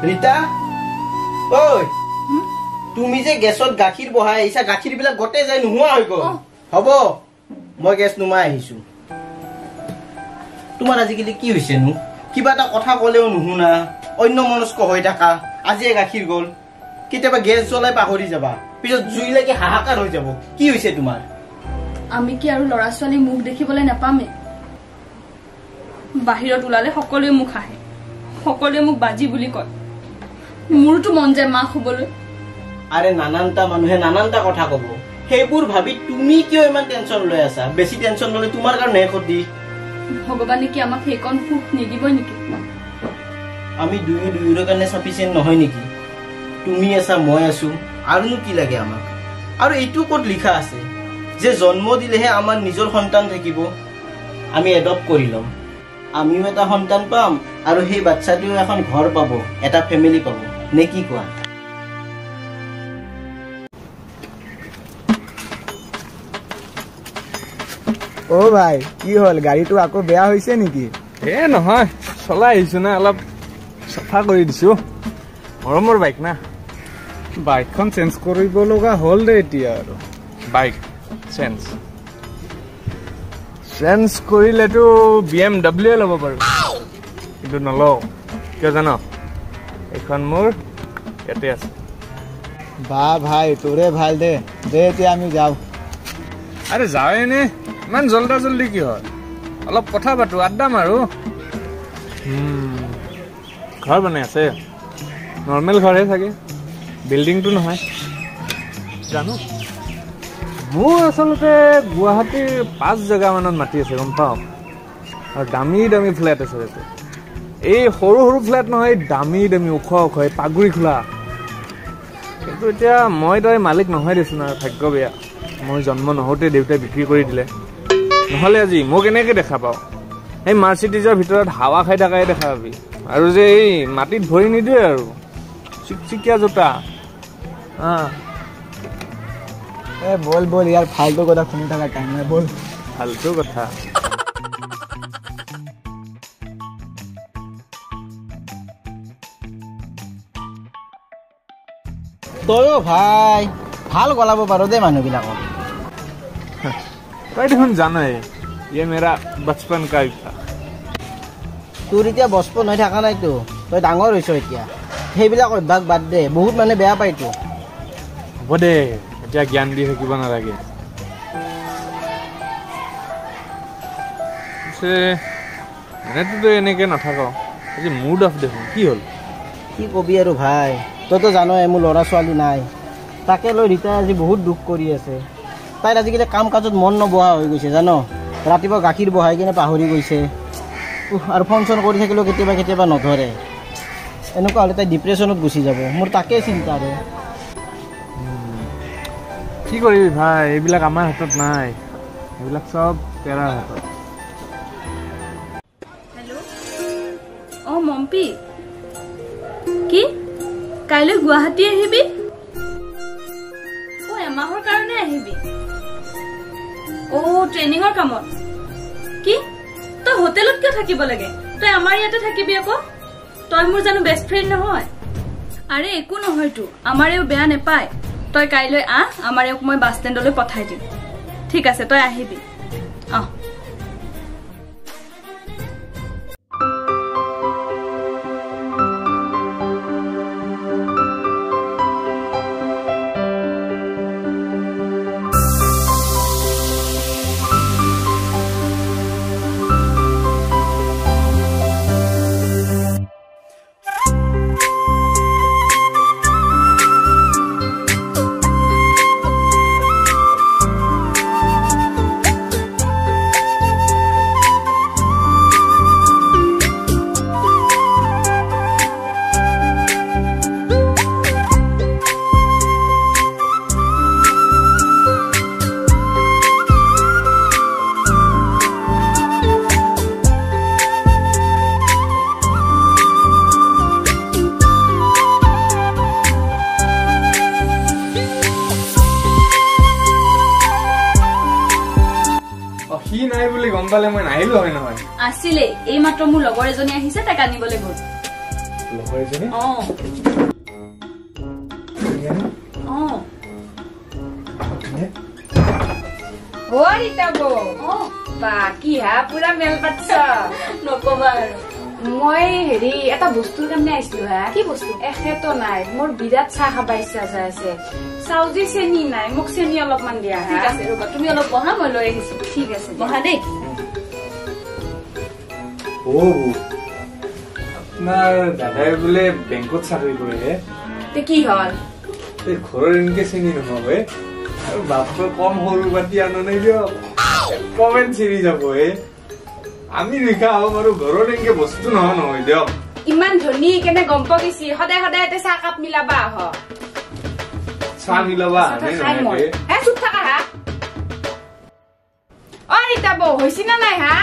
रीता ओय তুমি যে গেছত গাখীৰ বহাই আইছা গাখীৰ বিলা গটে যাই নুহুৱা হৈ গ'ল হ'ব মই গেছ নুমাই আহিছো তোমাৰ আজিকালি কি হৈছে নো কিবা এটা কথা কলেও নুহুনা অন্য মনস্ক হৈ থাকা আজি গাখীৰ গ'ল কিতেবা গেছ জ্বলাই পাহৰি যাবা পিছত জুই লাগি হাহাকাৰ হৈ যাব কি হৈছে তোমাৰ আমি কি আৰু লৰা ছোৱালী মুখ দেখিবলৈ নাপামে বাহিৰত উলালে সকলোৱে মুখ আহে সকলোৱে মুখ বাজি বুলি কয় মোৰটো মন যায় মা খবলৈ আৰে নানানটা মানুহে নানানটা কথা কব সেইবোৰ ভাবি তুমি কিয় ইমান টেনচন লৈ আছা বেছি টেনচন ললে তোমাৰ কাৰণে ক্ষতি ভগৱানে কি আমাক হেকন সুখ নিদিবই নেকি আমি দুয়ৰ কাৰণে সাফিচিয়েন্ট নহয় নেকি তুমি আছা মই আছো আৰু কি লাগে আমাক আৰু এইটো ক'ত লিখা আছে যে জন্ম দিলেহে আমাৰ নিজৰ সন্তান থাকিব আমি এডপ্ট কৰি লম আমিও এটা সন্তান পাম আৰু সেই বাচ্চাটিও এখন ঘৰ পাব এটা ফ্যামিলি পাব নে কি কোৱা ও ভাই কি হল গাড়ীটো আকৌ বেয়া হৈছে নেকি এ নহয় চলাই আহিছো না অলপ সফা কৰি দিছো মৰমৰ বাইক না বাইকখন চেঞ্জ কৰিব লগা হল দে এতিয়া আৰু বাইক চেঞ্জ কৰিলেতো BMW ল'ব পাৰো কিন্তু নলওঁ কিয় জানো এখন মোৰ ইয়াতে আছে বা ভাই তোৰে ভাল দে এতিয়া আমি যাও আরে যাওয়ে নে ইমান জলদি কি হয় অলপ কথা পাতো আড্ডা মাৰো ঘৰ বনাই আছে নৰ্মেল ঘৰহে থাকে বিল্ডিংটো নহয় জানো মোৰ আচলতে গুৱাহাটীৰ 5 জেগা মানত মাটি আছে গম পাও আৰু দামী ফ্লেট আছে তাতে এই সৰু ফ্লেট নহয় দামী ওখ পাগুৰি খোলা কিন্তু এতিয়া মই তই মালিক নহয় দেচোন আৰু ভাগ্য বেয়া মই জন্ম নহওঁতে দেউতাই বিক্ৰী কৰি দিলে নহলে আজি মোক এনেকে দেখা পাও এই মাৰ্চিডিজৰ ভিতৰত হাৱা খাই থাকাই দেখা পাবি আৰু যে এই মাটিত ভৰি নিদিয়ে আৰু চিকচিকিয়া জোতা এ বল ইয়াৰ ফালতু কথা শুনি থকা টাইম নাই বল ফালতু কথা তয়ো ভাই ভাল গলাব পাৰো দে মানুহবিলাকক তই দেখোন জানই ये मेरा बचपन का था তোৰ এতিয়া বচপন হৈ থকা নাইতো তই ডাঙৰ হৈছ এতিয়া সেইবিলাক অভ্যাস বাদ দে বহুত মানে বেয়া পাইতো হ'ব দে এতিয়া জ্ঞান দি থাকিব নালাগে এনেতো এনেকে নাথাক আজি মুড অফ দেখোন কি হ'ল কি কবি আৰু ভাই তইতো জানই মোৰ ল'ৰা ছোৱালী নাই তাকে লৈ ৰীতাই আজি বহুত দুখ কৰি আছে তাইৰ আজিকালি কাম কাজত মন নবহা হৈ গৈছে জানো ৰাতিপুৱা গাখীৰ বহাই কিনে পাহৰি গৈছে আৰু ফোন কৰি থাকিলেও কেতিয়াবা নধৰে এনেকুৱা হ'লে তাই ডিপ্ৰেশ্যনত গুচি যাব মোৰ তাকে চিন্তা আৰু কি কৰিবি ভাই এইবিলাক আমাৰ হাতত নাই এইবিলাক চব তেৰাৰ হাতত হেল্ল' মম্পি কি কাইলৈ গুৱাহাটী আহিবি এমাহৰ কাৰণে আহিবি ট্ৰেইনিঙৰ কামত কি তই হোটেলত কিয় থাকিব লাগে তই আমাৰ ইয়াতে থাকিবি আকৌ তই মোৰ জানো বেষ্ট ফ্ৰেণ্ড নহয় আৰে একো নহয়তো আমাৰেও বেয়া নেপায় তই কাইলৈ আহ আমাৰেও মই বাছ ষ্টেণ্ডলৈ পঠাই দিম ঠিক আছে তই আহিবি আহ গম পালে মই নাহিলো হয় নহয় আছিলে এই মাত্ৰ মোৰ লগৰ এজনী আহিছে তাক আনিবলৈ গ'ল লগৰ এজনী কি হা পুৰা মেল পাতিছ নকবা আৰু মই হেৰি এটা বস্তুৰ কাৰণে আহিছিলো হা কি বস্তু এখেতো নাই মোৰ বিৰাট চাহ খাব ইচ্ছা আছে চাউজি চেনি নাই মোক চেনি অলপমান দিয়া ঠিক আছে ৰবা তুমি অলপ বহা মই লৈ আহিছো ঠিক আছে বহা দেই আপোনাৰ দাদাই বোলে বেংকত চাকৰি কৰে কি হল ঘৰৰ এনেকে চিনি নহব আৰু বাপৰ কম সৰু বাতি আনো নাই দিয়ক কমেণ্ট চিৰি যাব আমি লিখা হব আৰু ঘৰত এনেকে বস্তু নহয় দিয়ক ইমান ধনী কেনে গম পাইছি সদায় সদায় চাহ কাপ মিলাবা আহ চাহ মিলাবা চুপ থাকা হা অ ৰীতা বৌ হৈছে না নাই হা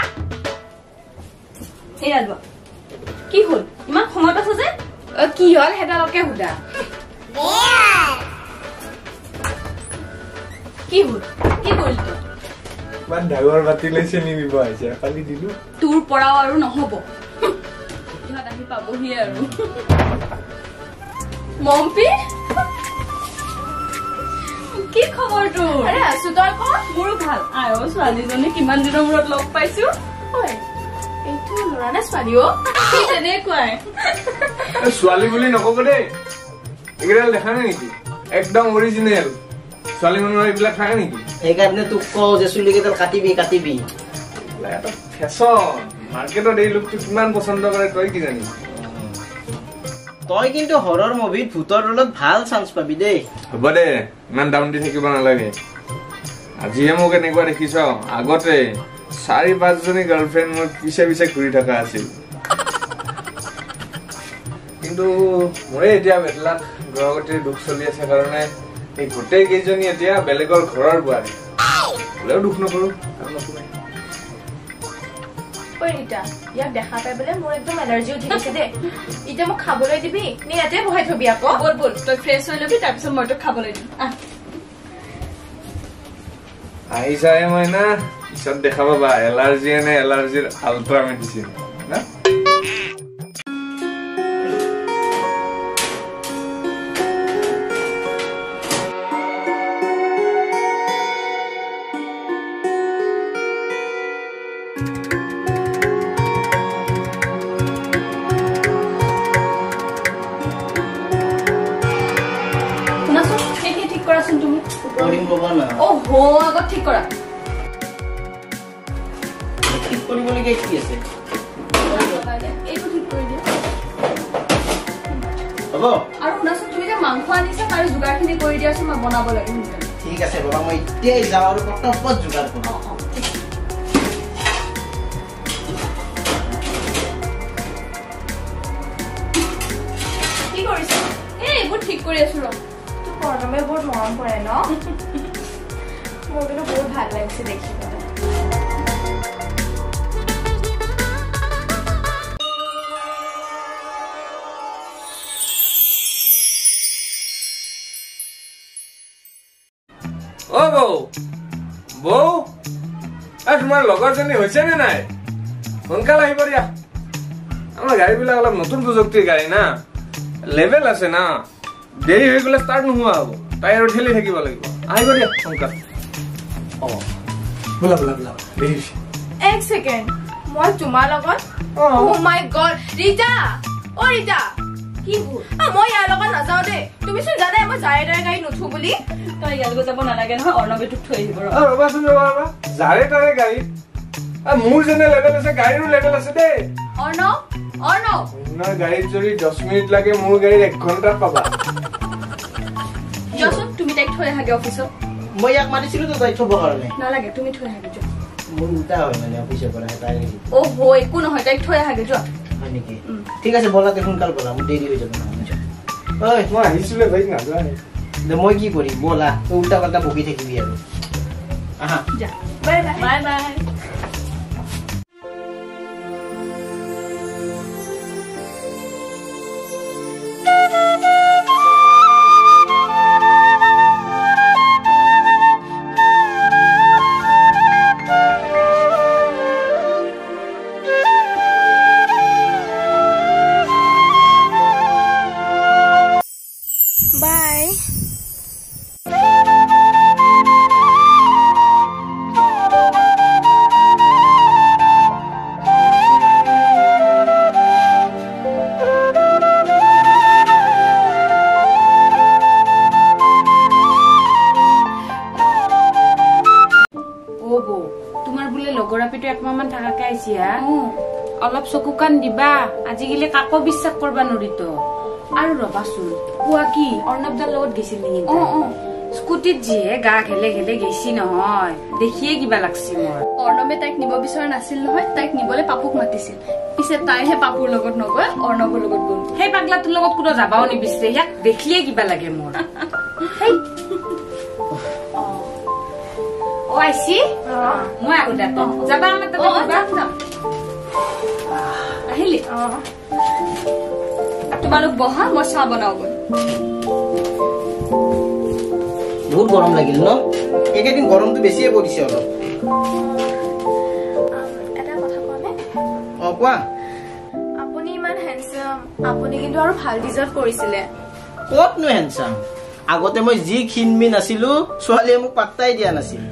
এই আলবা কি হল ইমান সময়ত আছে যে কি হল হেডালকে সুধা কি হল কি কৰিল তই ইমান ডাঙৰ বাতি লৈ চেনি দিব আহিছে কালি দিলো তোৰ পৰাও আৰু নহব ইহঁত আহি পাবহি আৰু মম্পি কি খবৰ তোৰ আৰে আছো তই ক মোৰো ভাল আয়ো ছোৱালীজনী কিমান দিনৰ মূৰত লগ পাইছো এইটো ল'ৰা নে ছোৱালী তেনেকুৱাই ছোৱালী বুলি নকব দেই এইকেইডাল দেখা নাই নেকি একদম অৰিজিনেল ছোৱালী মানুহৰ এইবিলাক থাকে নেকি সেইকাৰণে তোক কওঁ যে চুলি কেইডাল কাটিবি ফেশ্বন মাৰ্কেটত এই লুকটো কিমান পচন্দ কৰে তই কি জানি তই কিন্তু হৰৰ মুভিত ভূতৰ ৰোলত ভাল চান্স পাবি দেই হ'ব দে ইমান দাম দি থাকিব নালাগে আজিহে মোক এনেকুৱা দেখিছ আগতে 4-5 জনী গাৰ্লফ্ৰেণ্ড মোৰ পিছে পিছে ঘূৰি থকা আছিল কিন্তু মোৰে এতিয়া বেটলাক গ্ৰহগতিৰ দুখ চলি আছে কাৰণে এই গোটেই কেইজনী এতিয়া বেলেগৰ ঘৰৰ বোৱাৰী হ'লেও দুখ নকৰো ইয়াক দেখা পাই বোলে মোৰ একদম এলাৰ্জি উঠি গৈছে দেই এতিয়া মোক খাবলৈ দিবি নে ইয়াতে বহাই থবি আকৌ বল বল তই ফ্ৰেছ হৈ লবি তাৰপিছত মই তোক খাবলৈ দিম আহিছাহে মই না পিছত দেখা পাবা এলাৰ্জি নে এলাৰ্জিৰ আল্ট্ৰা মেডিচিন না আগত ঠিক কৰা ঠিক কৰিবলগীয়া কি আছে এইটো ঠিক কৰি দিয়া হ'ব আৰু শুনাচোন তুমি যে মাংস আনিছা তাৰ যোগাৰখিনি কৰি দিয়াচোন মই বনাব লাগে ঠিক আছে বাবা মই এতিয়াই যাওঁ আৰু পটাপট যোগাৰ কৰোঁ কি কৰিছা এইবোৰ ঠিক কৰি আছো ৰ প্ৰণমে বহুত মৰম কৰে ন মোৰ কিন্তু বহুত ভাল লাগিছে দেখি অ বৌ বৌ তোমাৰ লগৰজনী হৈছে নে নাই সোনকালে আহিব দিয়া আমাৰ গাড়ীবিলাক অলপ নতুন প্ৰযুক্তিৰ গাড়ী না লেভেল আছে না দেৰি হৈ গ'লে ষ্টাৰ্ট নোহোৱা হ'ব তাই আৰু ঠেলি থাকিব লাগিব আহিব দিয়া সোনকাল বোলা বোলা বোলা দেৰি এক ছেকেণ্ড মই তোমাৰ লগত ও মাই গড ৰীতা অ ৰীতা কি হ'ল মই ইয়াৰ লগত নাযাওঁ দেই তুমিচোন জানাই মই যাৰে তাৰে গাড়ী নুঠো বুলি তই ইয়াৰ লগত যাব নালাগে নহয় অৰ্ণৱে তোক থৈ আহিব ৰ'বাচোন ৰ'বা যাৰে তাৰে গাড়ী মোৰ যেনে লেভেল আছে গাড়ীৰো লেভেল আছে দেই অৰ্ণৱ আপোনাৰ গাড়ীত যদি 10 মিনিট লাগে মোৰ গাড়ীত 1 ঘণ্টাত পাবা যোৱাচোন তুমি তাইক থৈ আহাগে অফিচত মই ইয়াক মাতিছিলো তো তাই থব কাৰণে নালাগে তুমি থৈ আহাগে যোৱা মোৰ উল্টা হয় মানে অফিচৰ পৰা তাই অ'হো একো নহয় তাইক থৈ আহাগে যোৱা হয় নেকি ঠিক আছে ব'লা তে সোনকাল ব'লা মোৰ দেৰি হৈ যাব নহয় ঐ মই আহিছিলে বাইক নাযায় মই কি কৰিম ব'লা তই উল্টা পাল্টা বকি থাকিবি আৰু আহা যা বাই বাই বাই বাই অলপ চকু কাণ দিবা আজিকালি কাকো বিশ্বাস কৰবা নৰি তো আৰু ৰবাচোন কোৱা কি অৰ্ণৱদাৰ লগত গৈছিল নেকি স্কুটিত যিহে গা ঘেলে ঘেলে গেছি নহয় দেখিয়ে কিবা লাগছি মোৰ অৰ্ণৱে তাইক নিব বিচৰা নাছিল নহয় তাইক নিবলে পাপুক মাতিছিল পিছে তাইহে পাপুৰ লগত নগৈ অৰ্ণৱৰ লগত গ'ল সেই পাগলাটোৰ লগত কোনো যাবাও নিবিচাৰে ইয়াক দেখিয়ে কিবা লাগে মোৰ অ আইছি মই আগতে যাবা আমাৰ তাতে আহিলি তোমালোক বহা মই চাহ বনাওগৈ বহুত গৰম লাগিল ন এইকেইদিন গৰমটো বেছিয়ে পৰিছে অলপ এটা কথা কনে কোৱা আপুনি ইমান হ্যান্ডসাম আপুনি কিন্তু আৰু ভাল ডিজাৰ্ভ কৰিছিলে কতনো হ্যান্ডসাম আগতে মই যি খিনমিন আছিলো ছোৱালীয়ে মোক পাত্তাই দিয়া নাছিল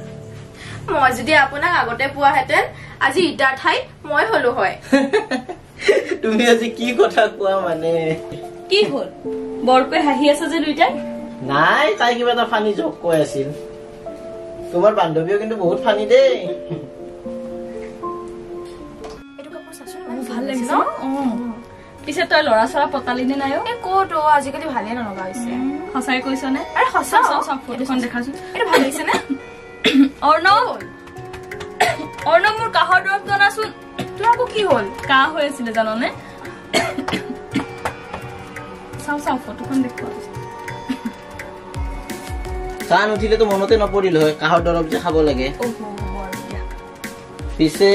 মই যদি আপোনাক আগতে পোৱা হেতেন আজি ইটাৰ ঠাই মই হলো হয় তুমি আজি কি কথা কোৱা মানে কি হ'ল বৰকৈ হাঁহি আছে যে দুইটাই নাই তাই কিবা এটা ফানি জক কৈ আছিল তোমাৰ বান্ধৱীও কিন্তু বহুত ফানি দেই এটো কাপোৰ চাচোন ভাল লাগিছে পিছে তই লৰা চৰা পতালি নে নাই ক'ত আজিকালি ভালে নলগা হৈছে সঁচাই কৈছ নে আৰে সঁচা চাও ফটোখন দেখাচোন এটো ভাল লাগিছে নে অৰ্ণৱ মোৰ কাহৰ দৰৱ জনাচোন তোৰ আকৌ কি হ'ল কাহ হৈ আছিলে জাননে চাও ফটোখন দেখুৱা কাণ উঠিলেতো মনতে নপৰিল হয় কাহৰ দৰৱ যে খাব লাগে পিছে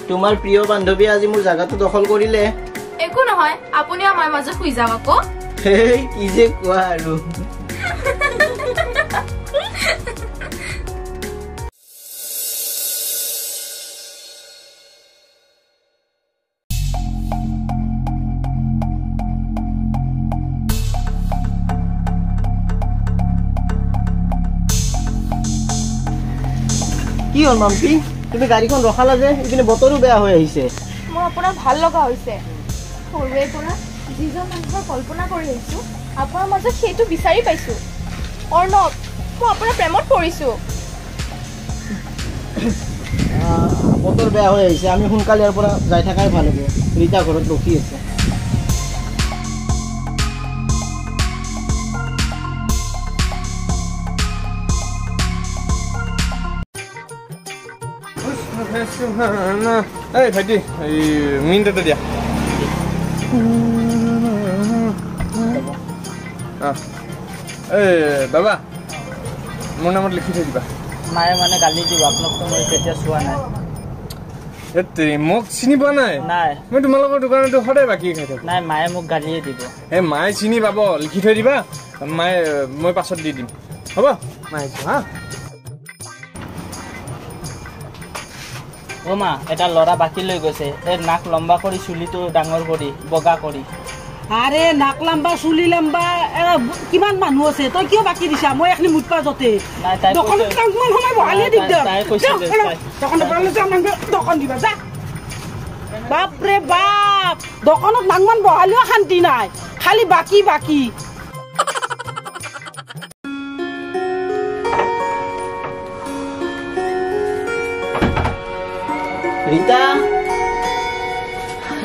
তোমাৰ প্ৰিয় বান্ধৱী আজি মোৰ জাগাটো দখল কৰিলে একো নহয় আপুনি আমাৰ মাজত শুই যাওক আকৌ হেই কি যে কোৱা আৰু কি হ'ল মাম্পি তুমি গাড়ীখন ৰখালা যে ইপিনে বতৰো বেয়া হৈ আহিছে মোৰ আপোনাৰ ভাল লগা হৈছে সৰুৰে পৰা যিজন মানুহৰ কল্পনা কৰি আহিছো আপোনাৰ মাজত সেইটো বিচাৰি পাইছো অৰ্ণৱ মই আপোনাৰ প্ৰেমত পৰিছো বতৰ বেয়া হৈ আহিছে আমি সোনকালে ইয়াৰ পৰা যাই থাকাই ভাল হ'ব ৰীতা ঘৰত ৰখি আছে এই ভাইটি এই মিনিট এটা দিয়া এই বাবা মোৰ নামত লিখি থৈ দিবা মায়ে মানে গালি দিব আপোনাক তো মই কেতিয়া চোৱা নাই মোক চিনি পোৱা নাই নাই মই তোমালোকৰ দোকানতো সদায় বাকী খাই থাকো নাই মায়ে মোক গালিয়ে দিব এই মায়ে চিনি পাব লিখি থৈ দিবা মায়ে মই পাছত দি দিম হ'ব মায়ে হা অ মা এটা ল'ৰা বাকী লৈ গৈছে এই নাক লম্বা কৰি চুলিটো ডাঙৰ কৰি বগা কৰি আৰে নাক লাম্বা চুলি লাম্বা কিমান মানুহ আছে তই কিয় বাকি দিছা মই এখনি মুঠপা যতে দোকানত কামমান সময় বহালে দিগদাৰ দোকান দিবা যা বাপৰে বাপ দোকানত নাংমান বহালেও শান্তি নাই খালি বাকি বাকি ৰীতা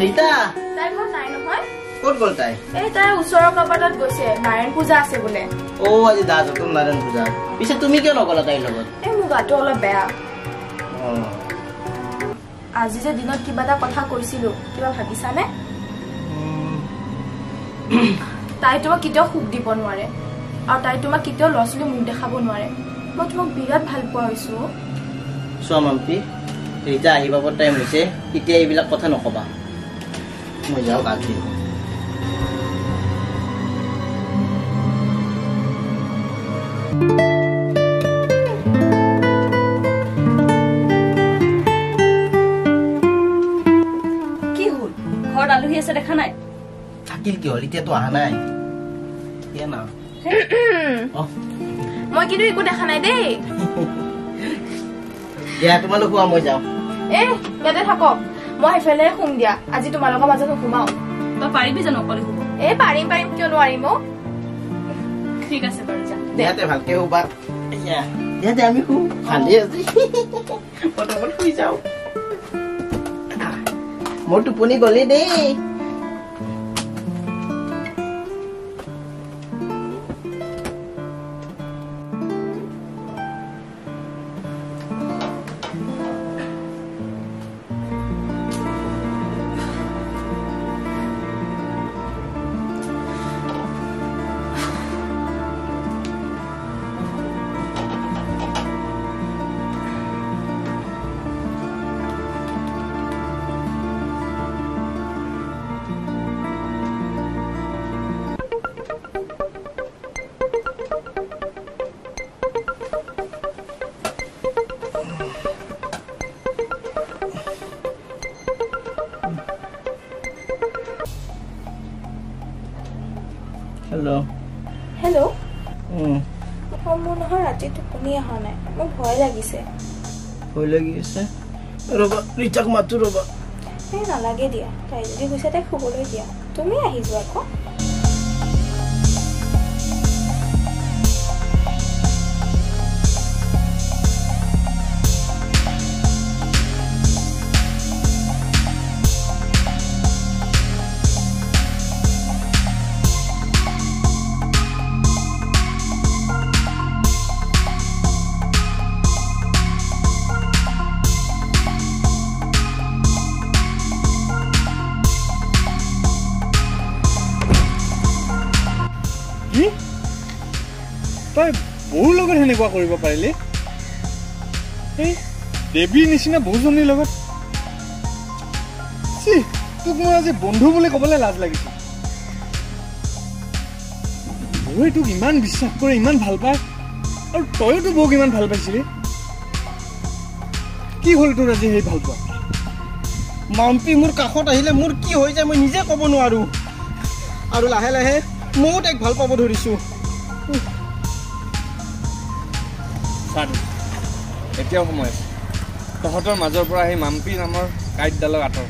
ৰীতা তাই ঘৰত নাই নহয় ক'ত গ'ল তাই এই তাই ওচৰৰ কাবাটত গৈছে নাৰায়ণ পূজা আছে বোলে আজি দাজতন নাৰায়ণ পূজা পিছে তুমি কিয় নগলা তাইৰ লগত এই মোৰ গাটো অলপ বেয়া আজি যে দিনত কিবা এটা কথা কৈছিলো কিবা ভাবিছানে তাই তোমাক কেতিয়াও সুখ দিব নোৱাৰে আৰু তাই তোমাক কেতিয়াও ল'ৰা ছোৱালী মুখ দেখাব নোৱাৰে মই তোমাক বিৰাট ভাল পোৱা হৈছো চোৱা মাম্পী ৰীতা আহি পাবৰ টাইম হৈছে এতিয়া এইবিলাক কথা নকবা মই যাওঁ গা ধুই কি হ'ল ঘৰত আলহী আছে দেখা নাই থাকিল কি হ'ল এতিয়াতো অহা নাই না মই কিন্তু একো দেখা নাই দেই দিয়া তোমালোক খোৱা মই যাওঁ ইয়াতে থাকক মই সেইফালে শুম দিয়া আজি তোমালোকৰ মাজত সোমাও তই পাৰিবি জানো অকলে শুব পাৰিম কিয় নোৱাৰিম ঠিক আছে বাৰু যা দেহাতে ভালকে শুবা দেহাতে আমি শুম ভালে আজি পটাপট শুই যাওঁ মোৰ টোপনি গ'লে দেই হেল্ল' মোৰ নহয় ৰাতি টোপনি অহা নাই মোৰ ভয় লাগিছে ৰবা ৰীতাক মাতো ৰবা নালাগে দিয়া তাই যদি কৈছে তাইক শুবলৈ দিয়া তুমি আহি যোৱা আকৌ তই বৌৰ লগত সেনেকুৱা কৰিব পাৰিলি এই দেৱীৰ নিচিনা বৌজনীৰ লগত তোক মই আজি বন্ধু বুলি ক'বলৈ লাজ লাগিছে বৌয়ে তোক ইমান বিশ্বাস কৰে ইমান ভাল পায় আৰু তইতো বৌক ইমান ভাল পাইছিলি কি হ'ল তোৰ আজি সেই ভাল পোৱা মাম্পী মোৰ কাষত আহিলে মোৰ কি হৈ যায় মই নিজে ক'ব নোৱাৰো আৰু লাহে লাহে ময়ো তাইক ভাল পাব ধৰিছো এতিয়াও সময় আছে তহঁতৰ মাজৰ পৰা সেই মাম্পী নামৰ কাঁইটডালক আঁতৰ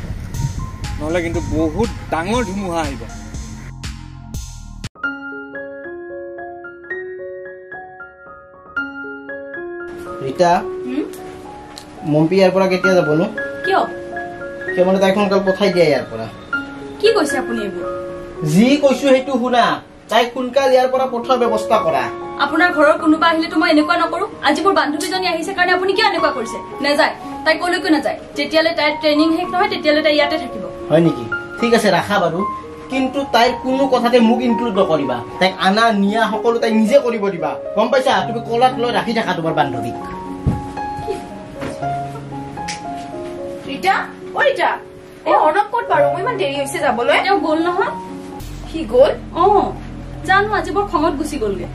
নহ'লে কিন্তু বহুত ডাঙৰ ধুমুহা আহিব ৰীতা মাম্পী ইয়াৰ পৰা কেতিয়া যাবনো কিয় মানে তাইক সোনকালে পঠাই দিয়া ইয়াৰ পৰা কি কৈছে আপুনি এইবোৰ যি কৈছো সেইটো শুনা তাইক সোনকালে ইয়াৰ পৰা পঠোৱাৰ ব্যৱস্থা কৰা আপোনাৰ ঘৰৰ কোনোবা আহিলেতো মই এনেকুৱা নকৰো আজি মোৰ বান্ধৱীজনী আহিছে কাৰণে আপুনি কিয় এনেকুৱা কৰিছে নাযায় তাই কলৈকো নাযায় যেতিয়ালৈ তাইৰ ট্ৰেইনিং শেষ নহয় তেতিয়ালৈ তাই ইয়াতে থাকিব হয় নেকি ঠিক আছে ৰাখা বাৰু কিন্তু তাইৰ কোনো কথাতে মোক ইনক্লুড নকৰিবা তাইক আনা নিয়া সকলো তাই নিজে কৰিব দিবা গম পাইছা তুমি কলাত লৈ ৰাখি থাকা তোমাৰ বান্ধৱীক ৰীতা অৰ্ণৱ ক'ত বাৰু মই ইমান দেৰি হৈছে যাবলৈ তেওঁ গ'ল নহয় সি গ'ল জানো আজি বৰ খঙত গুচি গ'লগে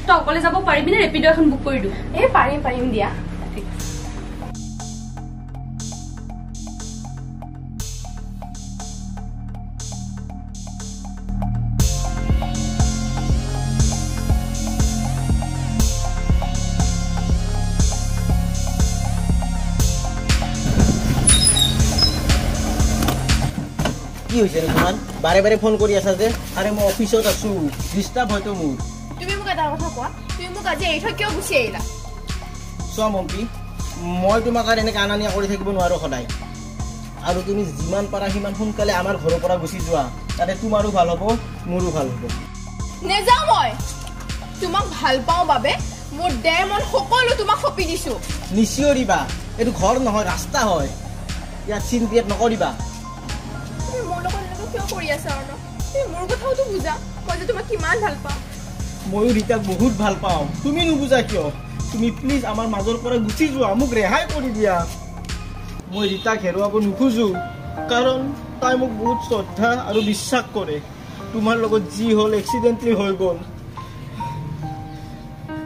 তই অকলে যাব পাৰিবি নে ৰেপিড' এখন বুক কৰি দিওঁ পাৰিম দিয়া কি হৈছে তোমাৰ বাৰে বাৰে ফোন কৰি আছা যে আৰে মই অফিচত আছো ডিস্টাৰ্ব হয়তো মোৰ তুমি মোক এটা কথা কোৱা তুমি মোক আজি এই থৈ কিয় গুচি আহিলা চোৱা মম্পি মই তোমাক আৰু এনেকৈ আনানিয়া কৰি থাকিব নোৱাৰো সদায় আৰু তুমি যিমান পাৰা সিমান সোনকালে আমাৰ ঘৰৰ পৰা গুচি যোৱা তাতে তোমাৰো ভাল হ'ব মোৰো ভাল হ'ব নেযাওঁ মই তোমাক ভাল পাওঁ বাবে মোৰ দেহ মন সকলো তোমাক সঁপি দিছো নিচিঞৰিবা এইটো ঘৰ নহয় ৰাস্তা হয় ইয়াত চিন ক্ৰিয়েট নকৰিবা তুমি মোৰ লগত এনেকৈ কিয় কৰি আছা অৰ্ণ তুমি মোৰ কথাওতো বুজা মই যে তোমাক কিমান ভাল পাওঁ ময়ো ৰীতাক বহুত ভাল পাওঁ তুমি নুবুজা কিয় তুমি প্লিজ আমাৰ মাজৰ পৰা গুচি যোৱা মোক ৰেহাই কৰি দিয়া মই ৰীতাক হেৰুৱাব নোখোজো কাৰণ তাই মোক বহুত শ্ৰদ্ধা আৰু বিশ্বাস কৰে তোমাৰ লগত যি হ'ল এক্সিডেণ্টলি হৈ গ'ল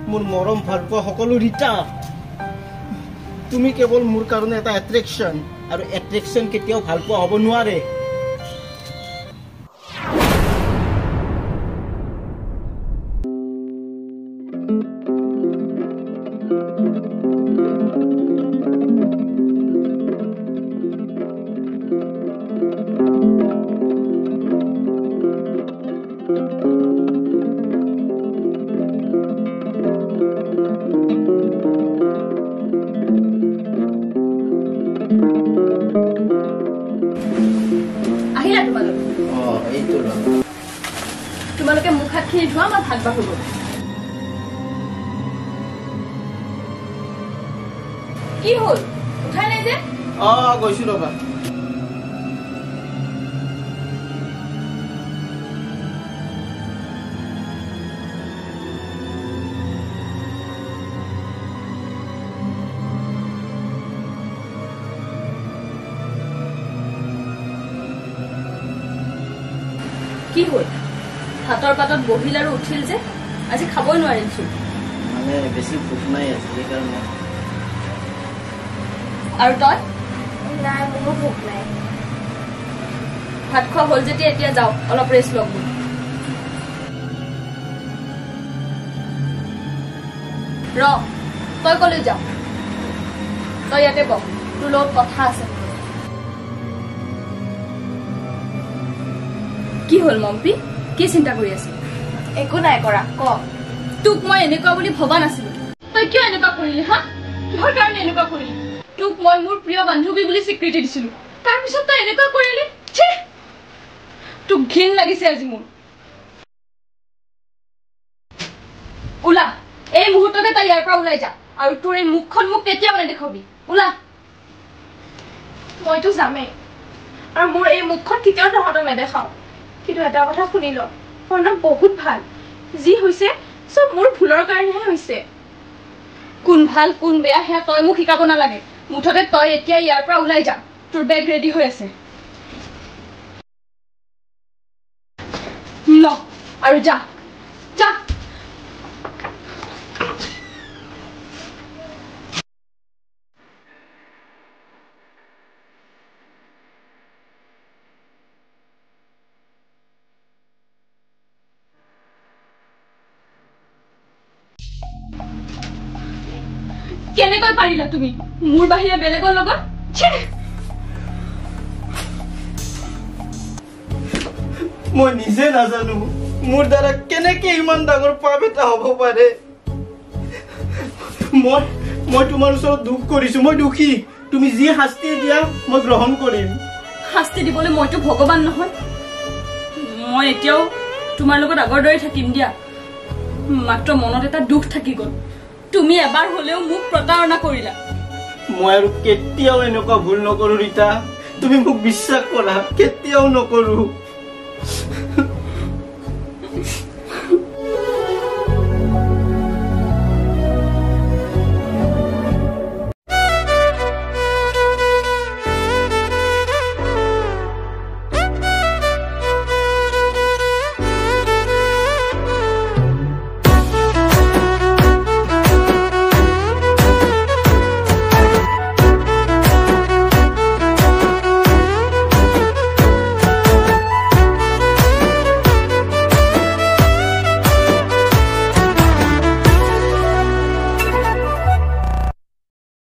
মোৰ মৰম ভাল পোৱা সকলো ৰীতা তুমি কেৱল মোৰ কাৰণে এটা এট্ৰেকশ্যন আৰু এট্ৰেকশ্যন কেতিয়াও ভাল পোৱা হ'ব নোৱাৰে তোমালোকে মুখ হাত খিনি ধোৱা মই ভাত বাঢ়িব কি হ'ল উঠাই নাই যে গৈছো ৰবা কি হ'ল হাতৰ পাতত বহিল আৰু উঠিল যে আজি খাবই নোৱাৰিছো মানে বেছি ভোক নাই আছে সেইকাৰণে আৰু তই নাই মোৰো ভোক নাই ভাত খোৱা হ'ল যেতিয়া এতিয়া যাওঁ অলপ ৰেষ্ট লওঁ ৰ তই কলৈ যাওঁ তই ইয়াতে বহ তোৰ লগত কথা আছে কি হ'ল মম্পি কি চিন্তা কৰি আছে একো নাই কৰা ক তোক মই এনেকুৱা বুলি ভবা নাছিলো তই কিয় এনেকুৱা কৰিলি হা কিহৰ কাৰণে এনেকুৱা কৰিলি তোক মই মোৰ প্ৰিয় বান্ধৱী বুলি স্বীকৃতি দিছিলো তাৰপিছত তই এনেকুৱা কৰিলি তোক ঘিণ লাগিছে আজি মোৰ ওলা এই মুহূৰ্ততে তই ইয়াৰ পৰা ওলাই যা আৰু তোৰ এই মুখখন মোক কেতিয়াও নেদেখাবি ওলা মইতো যামেই আৰু মোৰ এই মুখখন কেতিয়াও তহঁতক নেদেখাওঁ কিন্তু এটা কথা শুনি ল অৰ্ণৱ বহুত ভাল যি হৈছে চব মোৰ ভুলৰ কাৰণেহে হৈছে কোন ভাল কোন বেয়া সেয়া তই মোক শিকাব নালাগে মুঠতে তই এতিয়া ইয়াৰ পৰা ওলাই যা তোৰ বেগ ৰেডি হৈ আছে ল আৰু যা যা কেনেকৈ পাৰিলা তুমি মোৰ বাহিৰে বেলেগৰ লগত মই নিজে নাজানো মোৰ দ্বাৰা কেনেকে ইমান ডাঙৰ পাপ এটা হ'ব পাৰে মই তোমাৰ ওচৰত দুখ কৰিছো মই দুখী তুমি যি শাস্তি দিয়া মই গ্ৰহণ কৰিম শাস্তি দিবলৈ মইতো ভগৱান নহয় মই এতিয়াও তোমাৰ লগত আগৰ দৰে থাকিম দিয়া মাত্ৰ মনত এটা দুখ থাকি গ'ল তুমি এবাৰ হলেও মোক প্ৰতাৰণা কৰিলা মই আৰু কেতিয়াও এনেকুৱা ভুল নকৰো ৰীতা তুমি মোক বিশ্বাস কৰা কেতিয়াও নকৰো